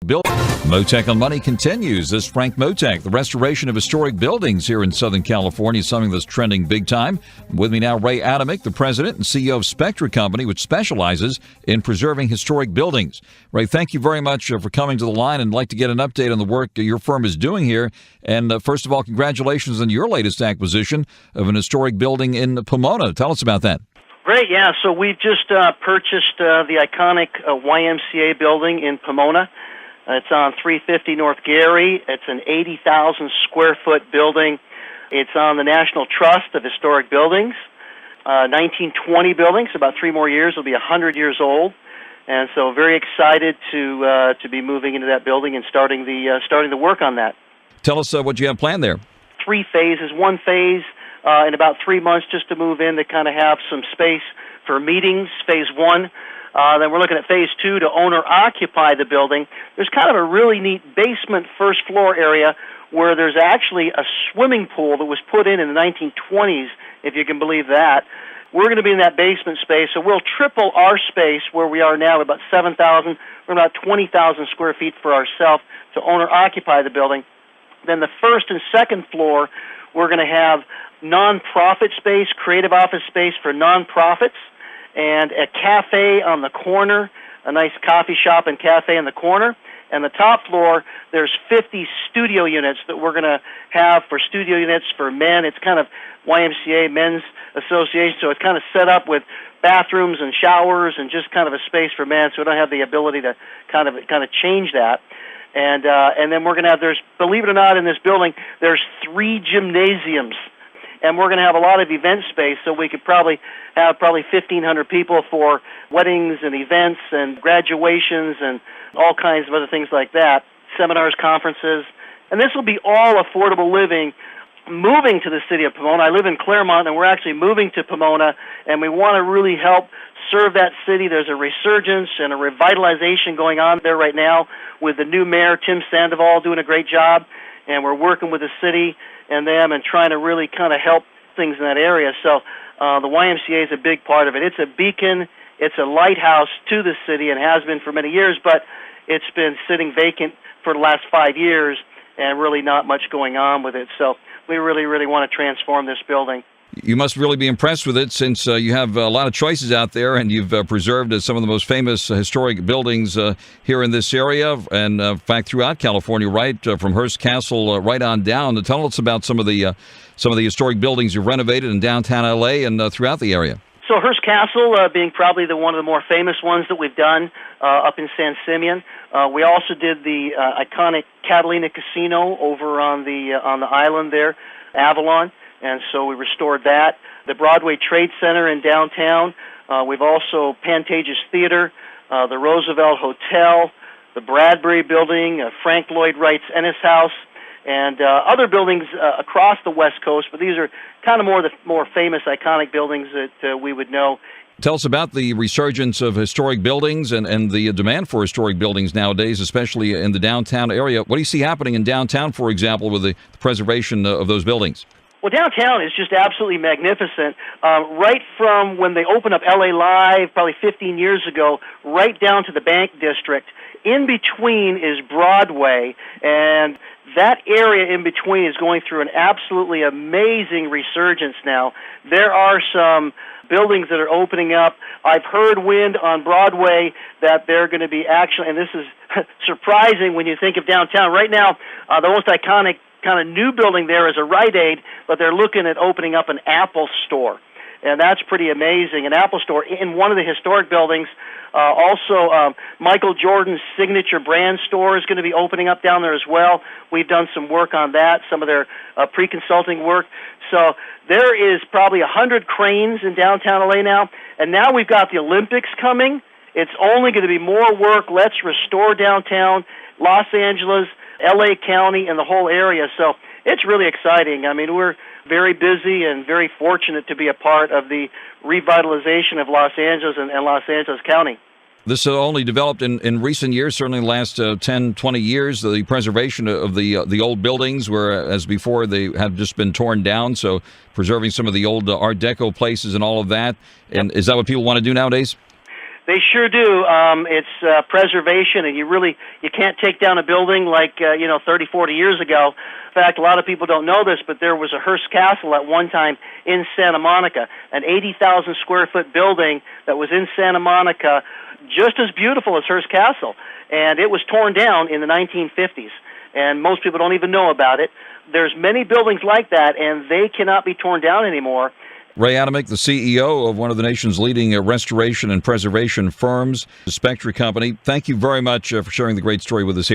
Bill Mottek on Money continues. This is Frank Mottek. The restoration of historic buildings here in Southern California is something that's trending big time. With me now, Ray Adamyk, the president and CEO of Spectra Company, which specializes in preserving historic buildings. Ray, thank you very much for coming to the line, and I'd like to get an update on the work your firm is doing here. And first of all, congratulations on your latest acquisition of an historic building in Pomona. Tell us about that. Great, yeah. So we've just purchased the iconic YMCA building in Pomona. It's on 350 North Gary. It's an 80,000 square foot building. It's on the National Trust of Historic Buildings. 1920 building, so about 3 more years. It'll be 100 years old. And so very excited to be moving into that building and starting the work on that. Tell us what you have planned there. 3 phases. 1 phase in about 3 months just to move in to kind of have some space for meetings, phase 1. Then we're looking at phase 2 to owner-occupy the building. There's kind of a really neat basement first floor area where there's actually a swimming pool that was put in the 1920s, if you can believe that. We're going to be in that basement space, so we'll triple our space where we are now, about 7,000. We're about 20,000 square feet for ourselves to owner-occupy the building. Then the first and second floor, we're going to have nonprofit space, creative office space for nonprofits, and a cafe on the corner, a nice coffee shop and cafe on the corner. And the top floor, there's 50 studio units that we're going to have for studio units for men. It's kind of YMCA Men's Association, so it's kind of set up with bathrooms and showers and just kind of a space for men, so we don't have the ability to kind of change that. And then we're going to have, believe it or not, in this building, there's 3 gymnasiums. And we're going to have a lot of event space, so we could probably have 1,500 people for weddings and events and graduations and all kinds of other things like that, seminars, conferences. And this will be all affordable living. Moving to the city of Pomona, I live in Claremont, and we're actually moving to Pomona, and we want to really help serve that city. There's a resurgence and a revitalization going on there right now with the new mayor, Tim Sandoval, doing a great job, and we're working with the city and them and trying to really kind of help things in that area. So the YMCA is a big part of it. It's a beacon. It's a lighthouse to the city and has been for many years, but it's been sitting vacant for the last 5 years and really not much going on with it. So we really, really want to transform this building. You must really be impressed with it since you have a lot of choices out there, and you've preserved some of the most famous historic buildings here in this area and, in fact, throughout California, right from Hearst Castle right on down. Tell us about some of the historic buildings you've renovated in downtown L.A. and throughout the area. So Hearst Castle being probably one of the more famous ones that we've done up in San Simeon. We also did the iconic Catalina Casino over on the island there, Avalon. And so we restored that. The Broadway Trade Center in downtown. We've also Pantages Theater, the Roosevelt Hotel, the Bradbury Building, Frank Lloyd Wright's Ennis House, and other buildings across the West Coast. But these are kind of the more famous, iconic buildings that we would know. Tell us about the resurgence of historic buildings and the demand for historic buildings nowadays, especially in the downtown area. What do you see happening in downtown, for example, with the preservation of those buildings? Well, downtown is just absolutely magnificent. Right from when they opened up LA Live, probably 15 years ago, right down to the Bank District. In between is Broadway, and that area in between is going through an absolutely amazing resurgence now. There are some buildings that are opening up. I've heard wind on Broadway that they're going to be actually, and this is surprising when you think of downtown. Right now, the most iconic kind of new building there is a Rite Aid, but they're looking at opening up an Apple store. And that's pretty amazing. An Apple store in one of the historic buildings. Also, Michael Jordan's signature brand store is going to be opening up down there as well. We've done some work on that, some of their pre-consulting work. So there is probably 100 cranes in downtown LA now. And now we've got the Olympics coming. It's only going to be more work. Let's restore downtown, Los Angeles, LA County, and the whole area. So it's really exciting. I mean, we're very busy and very fortunate to be a part of the revitalization of Los Angeles and Los Angeles County. This only developed in recent years, certainly the last 10, 20 years, the preservation of the old buildings, whereas before they have just been torn down, so preserving some of the old Art Deco places and all of that. And is that what people want to do nowadays? They sure do. It's preservation, and you can't take down a building like 30, 40 years ago. In fact, a lot of people don't know this, but there was a Hearst Castle at one time in Santa Monica, an 80,000 square foot building that was in Santa Monica, just as beautiful as Hearst Castle, and it was torn down in the 1950s, and most people don't even know about it. There's many buildings like that, and they cannot be torn down anymore. Ray Adamyk, the CEO of one of the nation's leading restoration and preservation firms, the Spectra Company. Thank you very much for sharing the great story with us here.